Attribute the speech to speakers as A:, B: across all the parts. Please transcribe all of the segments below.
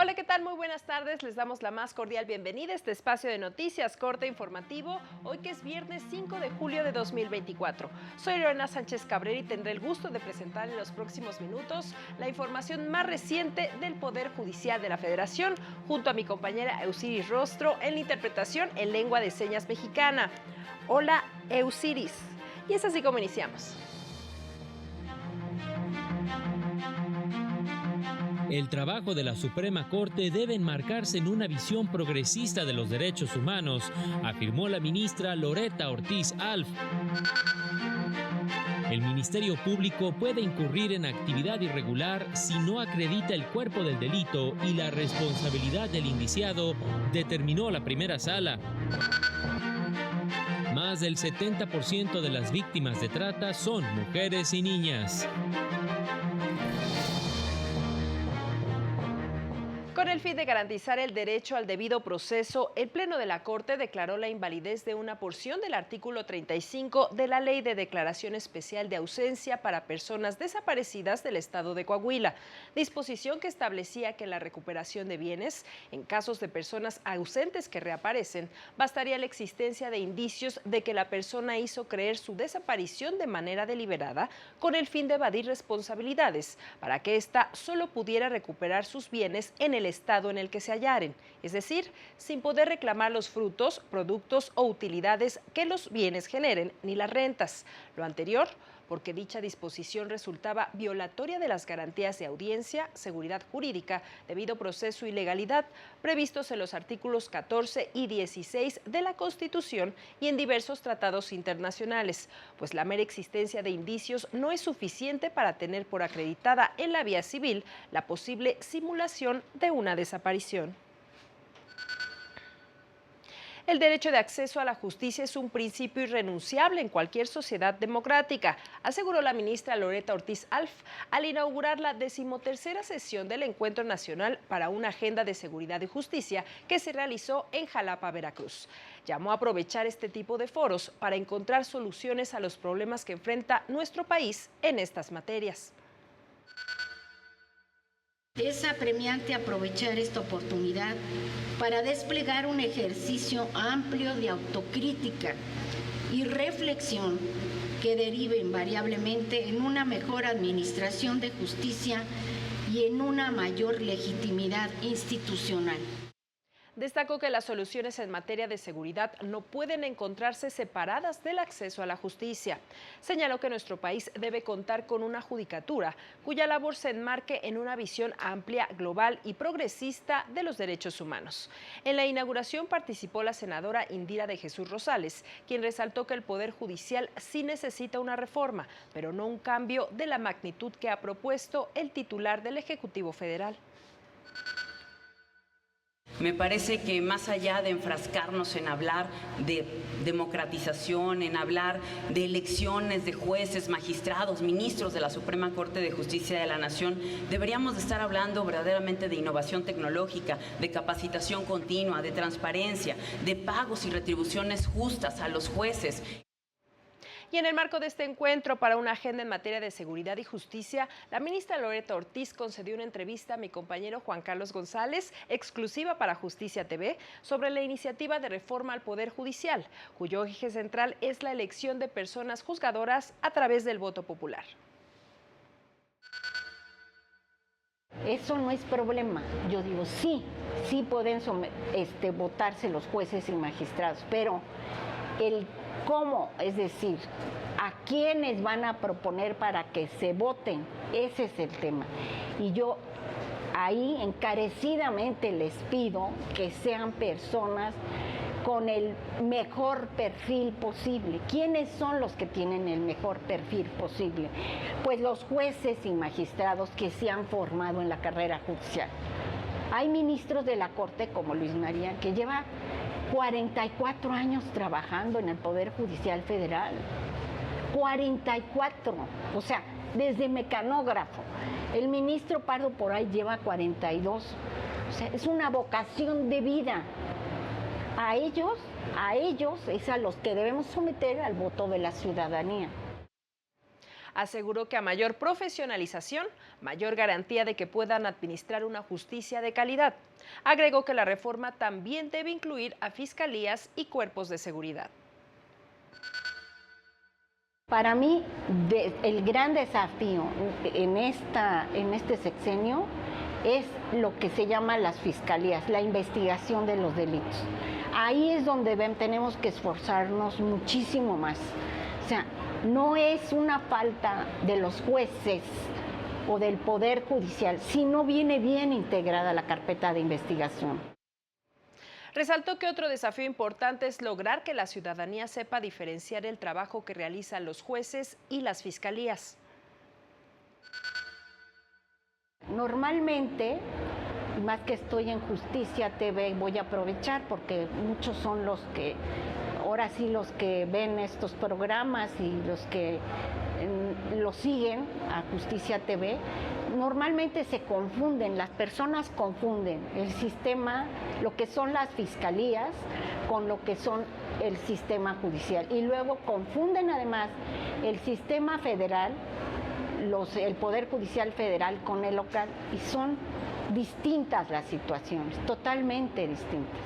A: Hola, ¿qué tal? Muy buenas tardes. Les damos la más cordial bienvenida a este espacio de noticias corte informativo, hoy que es viernes 5 de julio de 2024. Soy Lorena Sánchez Cabrera y tendré el gusto de presentar en los próximos minutos la información más reciente del Poder Judicial de la Federación, junto a mi compañera Eusiris Rostro en la interpretación en lengua de señas mexicana. Hola, Eusiris. Y es así como iniciamos.
B: El trabajo de la Suprema Corte debe enmarcarse en una visión progresista de los derechos humanos, afirmó la ministra Loretta Ortiz Alf. El Ministerio Público puede incurrir en actividad irregular si no acredita el cuerpo del delito y la responsabilidad del indiciado, determinó la primera sala. Más del 70% de las víctimas de trata son mujeres y niñas.
A: Con el fin de garantizar el derecho al debido proceso, el Pleno de la Corte declaró la invalidez de una porción del artículo 35 de la Ley de Declaración Especial de Ausencia para Personas Desaparecidas del Estado de Coahuila, disposición que establecía que la recuperación de bienes, en casos de personas ausentes que reaparecen, bastaría la existencia de indicios de que la persona hizo creer su desaparición de manera deliberada con el fin de evadir responsabilidades, para que ésta solo pudiera recuperar sus bienes en el estado en el que se hallaren, es decir, sin poder reclamar los frutos, productos o utilidades que los bienes generen, ni las rentas. Lo anterior, porque dicha disposición resultaba violatoria de las garantías de audiencia, seguridad jurídica, debido proceso y legalidad previstos en los artículos 14 y 16 de la Constitución y en diversos tratados internacionales, pues la mera existencia de indicios no es suficiente para tener por acreditada en la vía civil la posible simulación de una desaparición. El derecho de acceso a la justicia es un principio irrenunciable en cualquier sociedad democrática, aseguró la ministra Loretta Ortiz Alf al inaugurar la 13ª sesión del Encuentro Nacional para una Agenda de Seguridad y Justicia que se realizó en Jalapa, Veracruz. Llamó a aprovechar este tipo de foros para encontrar soluciones a los problemas que enfrenta nuestro país en estas materias.
C: Es apremiante aprovechar esta oportunidad para desplegar un ejercicio amplio de autocrítica y reflexión que derive invariablemente en una mejor administración de justicia y en una mayor legitimidad institucional.
A: Destacó que las soluciones en materia de seguridad no pueden encontrarse separadas del acceso a la justicia. Señaló que nuestro país debe contar con una judicatura cuya labor se enmarque en una visión amplia, global y progresista de los derechos humanos. En la inauguración participó la senadora Indira de Jesús Rosales, quien resaltó que el Poder Judicial sí necesita una reforma, pero no un cambio de la magnitud que ha propuesto el titular del Ejecutivo Federal.
D: Me parece que más allá de enfrascarnos en hablar de democratización, en hablar de elecciones de jueces, magistrados, ministros de la Suprema Corte de Justicia de la Nación, deberíamos de estar hablando verdaderamente de innovación tecnológica, de capacitación continua, de transparencia, de pagos y retribuciones justas a los jueces.
A: Y en el marco de este encuentro para una agenda en materia de seguridad y justicia, la ministra Loretta Ortiz concedió una entrevista a mi compañero Juan Carlos González, exclusiva para Justicia TV, sobre la iniciativa de reforma al Poder Judicial, cuyo eje central es la elección de personas juzgadoras a través del voto popular.
E: Eso no es problema. Yo digo, sí pueden votarse los jueces y magistrados, pero el cómo, es decir, a quiénes van a proponer para que se voten, ese es el tema. Y yo ahí encarecidamente les pido que sean personas con el mejor perfil posible. ¿Quiénes son los que tienen el mejor perfil posible? Pues los jueces y magistrados que se han formado en la carrera judicial. Hay ministros de la Corte como Luis María que lleva 44 años trabajando en el Poder Judicial Federal. 44, o sea, desde mecanógrafo. El ministro Pardo por ahí lleva 42. O sea, es una vocación de vida. A ellos es a los que debemos someter al voto de la ciudadanía.
A: Aseguró que a mayor profesionalización, mayor garantía de que puedan administrar una justicia de calidad. Agregó que la reforma también debe incluir a fiscalías y cuerpos de seguridad.
E: Para mí, el gran desafío en este sexenio es lo que se llama las fiscalías, la investigación de los delitos. Ahí es donde tenemos que esforzarnos muchísimo más. O sea, no es una falta de los jueces o del Poder Judicial, sino viene bien integrada la carpeta de investigación.
A: Resaltó que otro desafío importante es lograr que la ciudadanía sepa diferenciar el trabajo que realizan los jueces y las fiscalías.
E: Normalmente, más que estoy en Justicia TV, voy a aprovechar porque muchos son los que, ahora sí, los que ven estos programas y los que lo siguen a Justicia TV. Normalmente se confunden, las personas confunden el sistema, lo que son las fiscalías, con lo que son el sistema judicial. Y luego confunden además el sistema federal, el Poder Judicial Federal con el local, y son distintas las situaciones, totalmente distintas.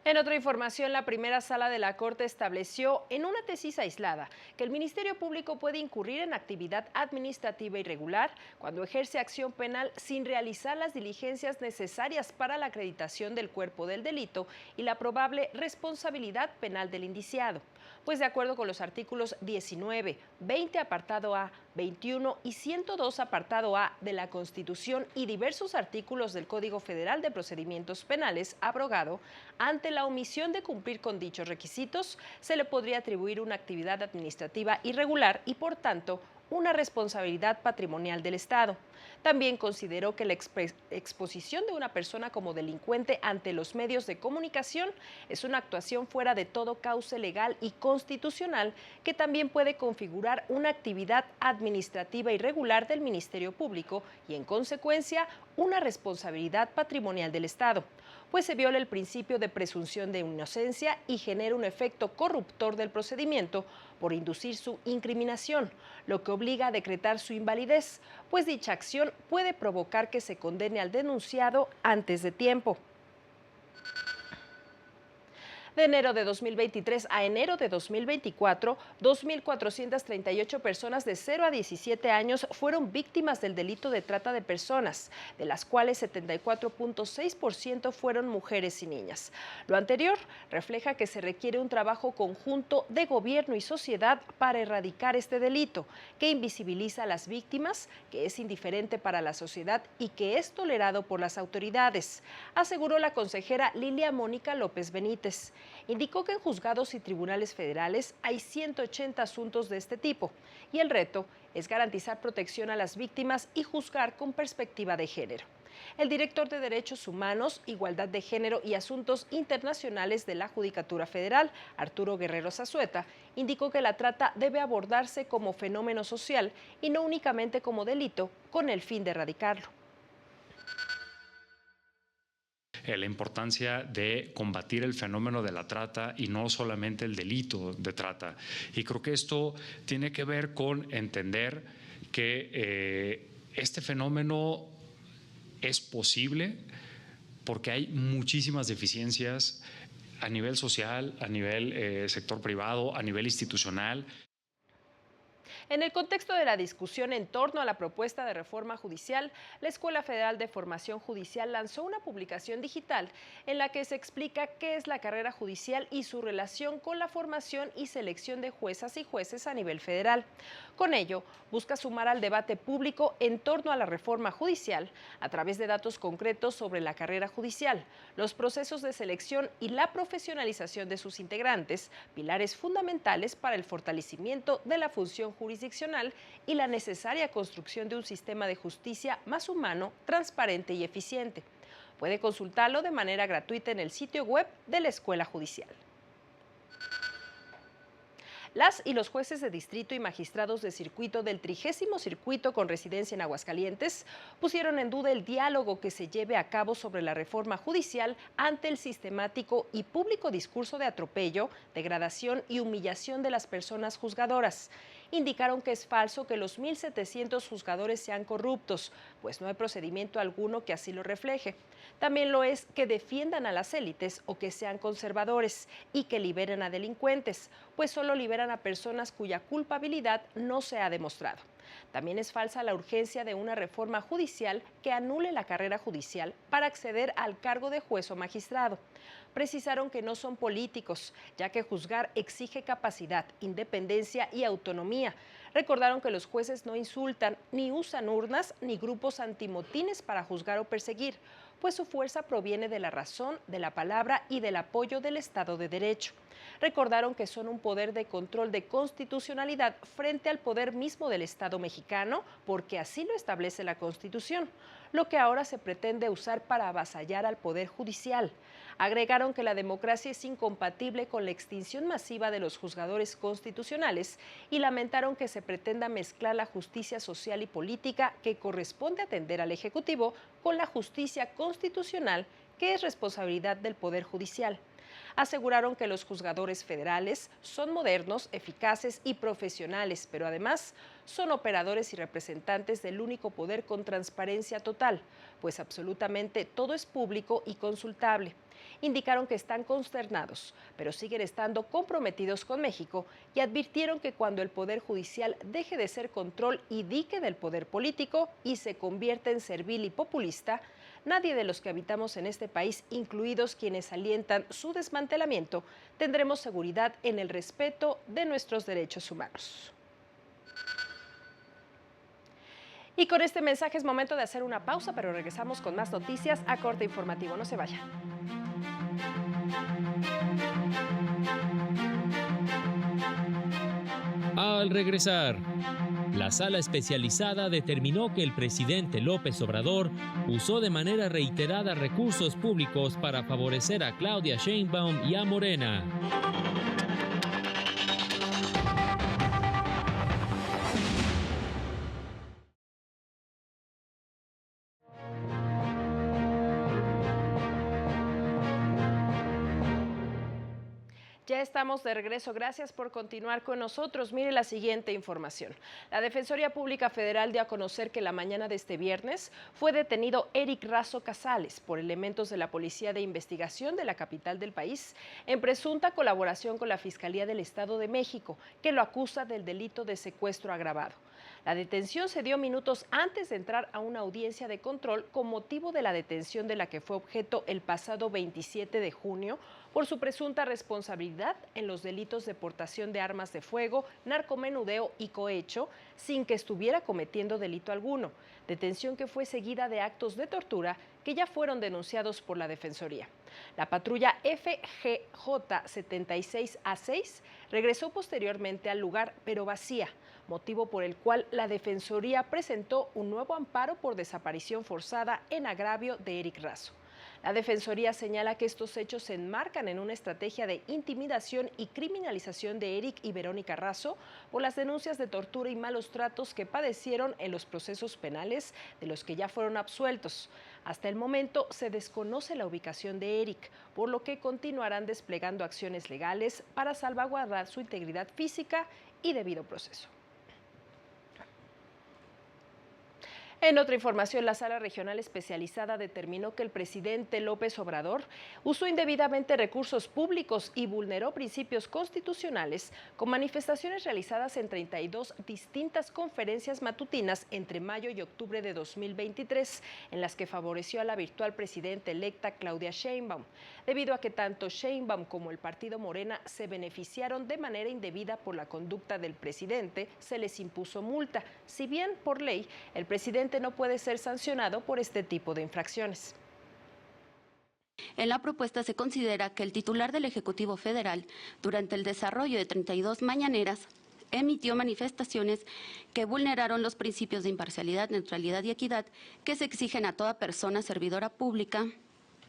A: En otra información, la primera sala de la Corte estableció en una tesis aislada que el Ministerio Público puede incurrir en actividad administrativa irregular cuando ejerce acción penal sin realizar las diligencias necesarias para la acreditación del cuerpo del delito y la probable responsabilidad penal del indiciado. Pues de acuerdo con los artículos 19, 20 apartado A, 21 y 102 apartado A de la Constitución y diversos artículos del Código Federal de Procedimientos Penales abrogado, ante la omisión de cumplir con dichos requisitos, se le podría atribuir una actividad administrativa irregular y, por tanto, una responsabilidad patrimonial del Estado. También consideró que la exposición de una persona como delincuente ante los medios de comunicación es una actuación fuera de todo cauce legal y constitucional que también puede configurar una actividad administrativa irregular del Ministerio Público y, en consecuencia, una responsabilidad patrimonial del Estado, pues se viola el principio de presunción de inocencia y genera un efecto corruptor del procedimiento por inducir su incriminación, lo que obliga a decretar su invalidez, pues dicha acción puede provocar que se condene al denunciado antes de tiempo. De enero de 2023 a enero de 2024, 2.438 personas de 0 a 17 años fueron víctimas del delito de trata de personas, de las cuales 74.6% fueron mujeres y niñas. Lo anterior refleja que se requiere un trabajo conjunto de gobierno y sociedad para erradicar este delito, que invisibiliza a las víctimas, que es indiferente para la sociedad y que es tolerado por las autoridades, aseguró la consejera Lilia Mónica López Benítez. Indicó que en juzgados y tribunales federales hay 180 asuntos de este tipo y el reto es garantizar protección a las víctimas y juzgar con perspectiva de género. El director de Derechos Humanos, Igualdad de Género y Asuntos Internacionales de la Judicatura Federal, Arturo Guerrero Zazueta, indicó que la trata debe abordarse como fenómeno social y no únicamente como delito, con el fin de erradicarlo.
F: La importancia de combatir el fenómeno de la trata y no solamente el delito de trata. Y creo que esto tiene que ver con entender que este fenómeno es posible porque hay muchísimas deficiencias a nivel social, a nivel sector privado, a nivel institucional.
A: En el contexto de la discusión en torno a la propuesta de reforma judicial, la Escuela Federal de Formación Judicial lanzó una publicación digital en la que se explica qué es la carrera judicial y su relación con la formación y selección de juezas y jueces a nivel federal. Con ello, busca sumar al debate público en torno a la reforma judicial a través de datos concretos sobre la carrera judicial, los procesos de selección y la profesionalización de sus integrantes, pilares fundamentales para el fortalecimiento de la función jurisdiccional y la necesaria construcción de un sistema de justicia más humano, transparente y eficiente. Puede consultarlo de manera gratuita en el sitio web de la Escuela Judicial. Las y los jueces de distrito y magistrados de circuito del 30º Circuito con residencia en Aguascalientes pusieron en duda el diálogo que se lleve a cabo sobre la reforma judicial ante el sistemático y público discurso de atropello, degradación y humillación de las personas juzgadoras. indicaron que es falso que los 1.700 juzgadores sean corruptos, pues no hay procedimiento alguno que así lo refleje. También lo es que defiendan a las élites o que sean conservadores y que liberen a delincuentes, pues solo liberan a personas cuya culpabilidad no se ha demostrado. También es falsa la urgencia de una reforma judicial que anule la carrera judicial para acceder al cargo de juez o magistrado. Precisaron que no son políticos, ya que juzgar exige capacidad, independencia y autonomía. Recordaron que los jueces no insultan, ni usan urnas, ni grupos antimotines para juzgar o perseguir, pues su fuerza proviene de la razón, de la palabra y del apoyo del Estado de Derecho. Recordaron que son un poder de control de constitucionalidad frente al poder mismo del Estado mexicano, porque así lo establece la Constitución, lo que ahora se pretende usar para avasallar al Poder Judicial. Agregaron que la democracia es incompatible con la extinción masiva de los juzgadores constitucionales y lamentaron que se pretenda mezclar la justicia social y política que corresponde atender al Ejecutivo con la justicia constitucional, que es responsabilidad del Poder Judicial. Aseguraron que los juzgadores federales son modernos, eficaces y profesionales, pero además son operadores y representantes del único poder con transparencia total, pues absolutamente todo es público y consultable. Indicaron que están consternados, pero siguen estando comprometidos con México y advirtieron que cuando el Poder Judicial deje de ser control y dique del poder político y se convierta en servil y populista, nadie de los que habitamos en este país, incluidos quienes alientan su desmantelamiento, tendremos seguridad en el respeto de nuestros derechos humanos. Y con este mensaje es momento de hacer una pausa, pero regresamos con más noticias a Corte Informativo. No se vayan.
B: Al regresar, la sala especializada determinó que el presidente López Obrador usó de manera reiterada recursos públicos para favorecer a Claudia Sheinbaum y a Morena.
A: Ya estamos de regreso. Gracias por continuar con nosotros. Mire la siguiente información. La Defensoría Pública Federal dio a conocer que la mañana de este viernes fue detenido Eric Razo Casales por elementos de la Policía de Investigación de la capital del país en presunta colaboración con la Fiscalía del Estado de México, que lo acusa del delito de secuestro agravado. La detención se dio minutos antes de entrar a una audiencia de control con motivo de la detención de la que fue objeto el pasado 27 de junio por su presunta responsabilidad en los delitos de portación de armas de fuego, narcomenudeo y cohecho, sin que estuviera cometiendo delito alguno. Detención que fue seguida de actos de tortura que ya fueron denunciados por la Defensoría. La patrulla FGJ 76A6 regresó posteriormente al lugar, pero vacía, motivo por el cual la Defensoría presentó un nuevo amparo por desaparición forzada en agravio de Eric Razo. La Defensoría señala que estos hechos se enmarcan en una estrategia de intimidación y criminalización de Eric y Verónica Razo por las denuncias de tortura y malos tratos que padecieron en los procesos penales de los que ya fueron absueltos. Hasta el momento se desconoce la ubicación de Eric, por lo que continuarán desplegando acciones legales para salvaguardar su integridad física y debido proceso. En otra información, la Sala Regional Especializada determinó que el presidente López Obrador usó indebidamente recursos públicos y vulneró principios constitucionales con manifestaciones realizadas en 32 distintas conferencias matutinas entre mayo y octubre de 2023, en las que favoreció a la virtual presidenta electa Claudia Sheinbaum, debido a que tanto Sheinbaum como el partido Morena se beneficiaron de manera indebida por la conducta del presidente. Se les impuso multa, si bien por ley el presidente no puede ser sancionado por este tipo de infracciones.
G: En la propuesta se considera que el titular del Ejecutivo Federal, durante el desarrollo de 32 mañaneras, emitió manifestaciones que vulneraron los principios de imparcialidad, neutralidad y equidad que se exigen a toda persona servidora pública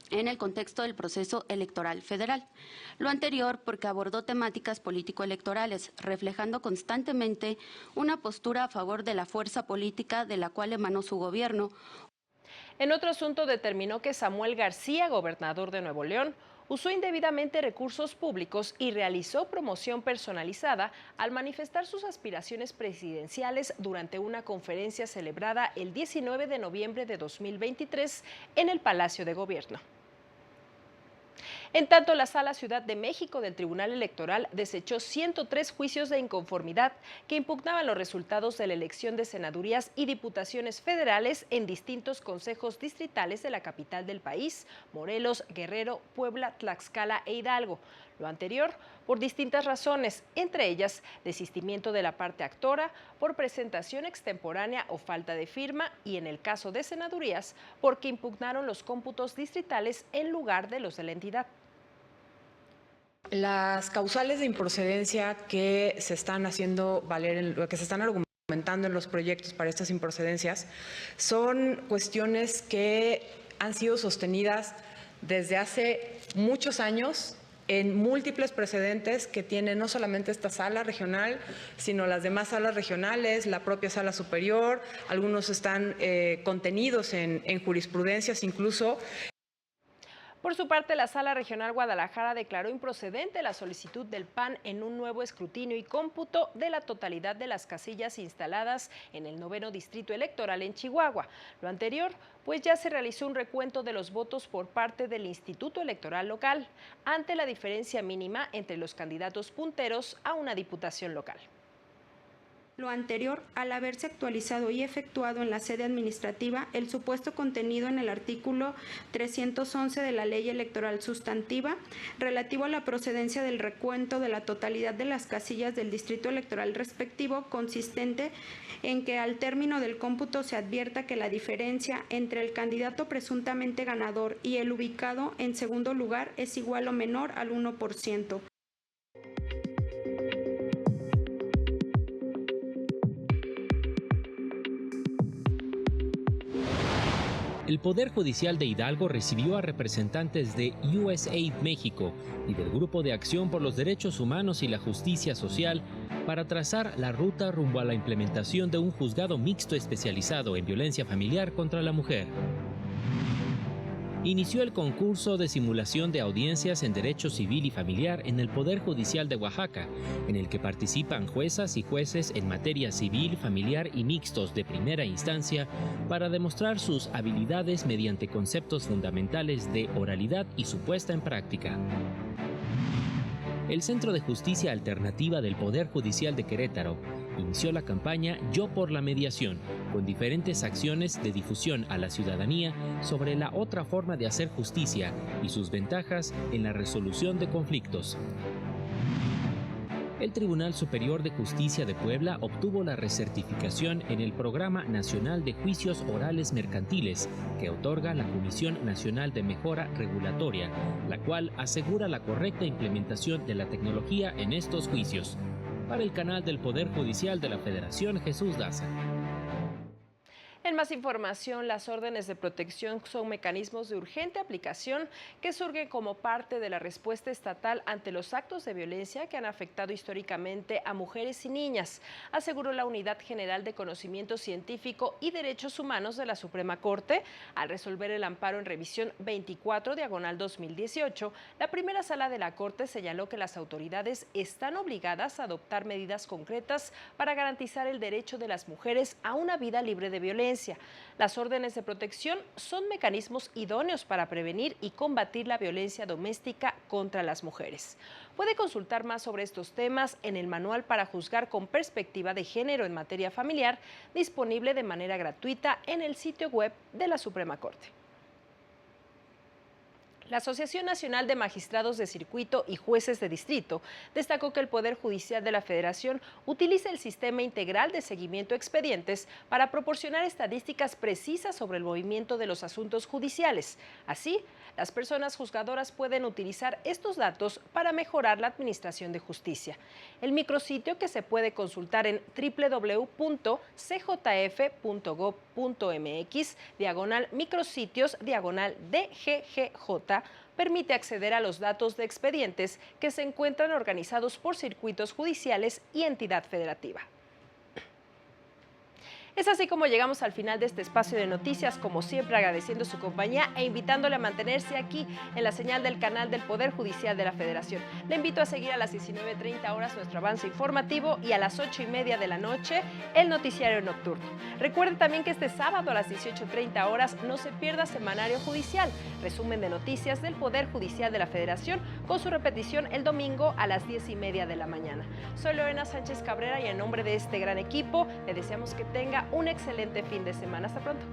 G: en el contexto del proceso electoral federal. Lo anterior porque abordó temáticas político-electorales, reflejando constantemente una postura a favor de la fuerza política de la cual emanó su gobierno.
A: En otro asunto, determinó que Samuel García, gobernador de Nuevo León, usó indebidamente recursos públicos y realizó promoción personalizada al manifestar sus aspiraciones presidenciales durante una conferencia celebrada el 19 de noviembre de 2023 en el Palacio de Gobierno. En tanto, la Sala Ciudad de México del Tribunal Electoral desechó 103 juicios de inconformidad que impugnaban los resultados de la elección de senadurías y diputaciones federales en distintos consejos distritales de la capital del país, Morelos, Guerrero, Puebla, Tlaxcala e Hidalgo. Lo anterior por distintas razones, entre ellas desistimiento de la parte actora, por presentación extemporánea o falta de firma y, en el caso de senadurías, porque impugnaron los cómputos distritales en lugar de los de la entidad.
H: Las causales de improcedencia que se están haciendo valer, que se están argumentando en los proyectos para estas improcedencias, son cuestiones que han sido sostenidas desde hace muchos años en múltiples precedentes que tiene no solamente esta sala regional, sino las demás salas regionales, la propia sala superior, algunos están contenidos en jurisprudencias incluso.
A: Por su parte, la Sala Regional Guadalajara declaró improcedente la solicitud del PAN en un nuevo escrutinio y cómputo de la totalidad de las casillas instaladas en el 9º Distrito Electoral en Chihuahua. Lo anterior, pues ya se realizó un recuento de los votos por parte del Instituto Electoral Local, ante la diferencia mínima entre los candidatos punteros a una diputación local.
I: Lo anterior, al haberse actualizado y efectuado en la sede administrativa el supuesto contenido en el artículo 311 de la Ley Electoral Sustantiva, relativo a la procedencia del recuento de la totalidad de las casillas del distrito electoral respectivo, consistente en que al término del cómputo se advierta que la diferencia entre el candidato presuntamente ganador y el ubicado en segundo lugar es igual o menor al 1%.
B: El Poder Judicial de Hidalgo recibió a representantes de USAID México y del Grupo de Acción por los Derechos Humanos y la Justicia Social para trazar la ruta rumbo a la implementación de un juzgado mixto especializado en violencia familiar contra la mujer. Inició el concurso de simulación de audiencias en Derecho Civil y Familiar en el Poder Judicial de Oaxaca, en el que participan juezas y jueces en materia civil, familiar y mixtos de primera instancia para demostrar sus habilidades mediante conceptos fundamentales de oralidad y su puesta en práctica. El Centro de Justicia Alternativa del Poder Judicial de Querétaro inició la campaña Yo por la Mediación, con diferentes acciones de difusión a la ciudadanía sobre la otra forma de hacer justicia y sus ventajas en la resolución de conflictos. El Tribunal Superior de Justicia de Puebla obtuvo la recertificación en el Programa Nacional de Juicios Orales Mercantiles, que otorga la Comisión Nacional de Mejora Regulatoria, la cual asegura la correcta implementación de la tecnología en estos juicios. Para el canal del Poder Judicial de la Federación, Jesús Daza.
A: En más información, las órdenes de protección son mecanismos de urgente aplicación que surgen como parte de la respuesta estatal ante los actos de violencia que han afectado históricamente a mujeres y niñas, aseguró la Unidad General de Conocimiento Científico y Derechos Humanos de la Suprema Corte al resolver el amparo en revisión 24/2018. La primera sala de la Corte señaló que las autoridades están obligadas a adoptar medidas concretas para garantizar el derecho de las mujeres a una vida libre de violencia. Las órdenes de protección son mecanismos idóneos para prevenir y combatir la violencia doméstica contra las mujeres. Puede consultar más sobre estos temas en el Manual para juzgar con perspectiva de género en materia familiar, disponible de manera gratuita en el sitio web de la Suprema Corte. La Asociación Nacional de Magistrados de Circuito y Jueces de Distrito destacó que el Poder Judicial de la Federación utiliza el sistema integral de seguimiento a expedientes para proporcionar estadísticas precisas sobre el movimiento de los asuntos judiciales. Así, las personas juzgadoras pueden utilizar estos datos para mejorar la administración de justicia. El micrositio, que se puede consultar en www.cjf.gov.mx/micrositios/DGGJ, permite acceder a los datos de expedientes que se encuentran organizados por circuitos judiciales y entidad federativa. Es así como llegamos al final de este espacio de noticias, como siempre agradeciendo su compañía e invitándole a mantenerse aquí en la señal del canal del Poder Judicial de la Federación. Le invito a seguir a las 19:30 horas nuestro avance informativo y a las 8:30 de la noche el noticiario nocturno. Recuerde también que este sábado a las 18:30 horas no se pierda Semanario Judicial, resumen de noticias del Poder Judicial de la Federación, con su repetición el domingo a las 10:30 de la mañana. Soy Lorena Sánchez Cabrera y en nombre de este gran equipo le deseamos que tenga un excelente fin de semana. Hasta pronto.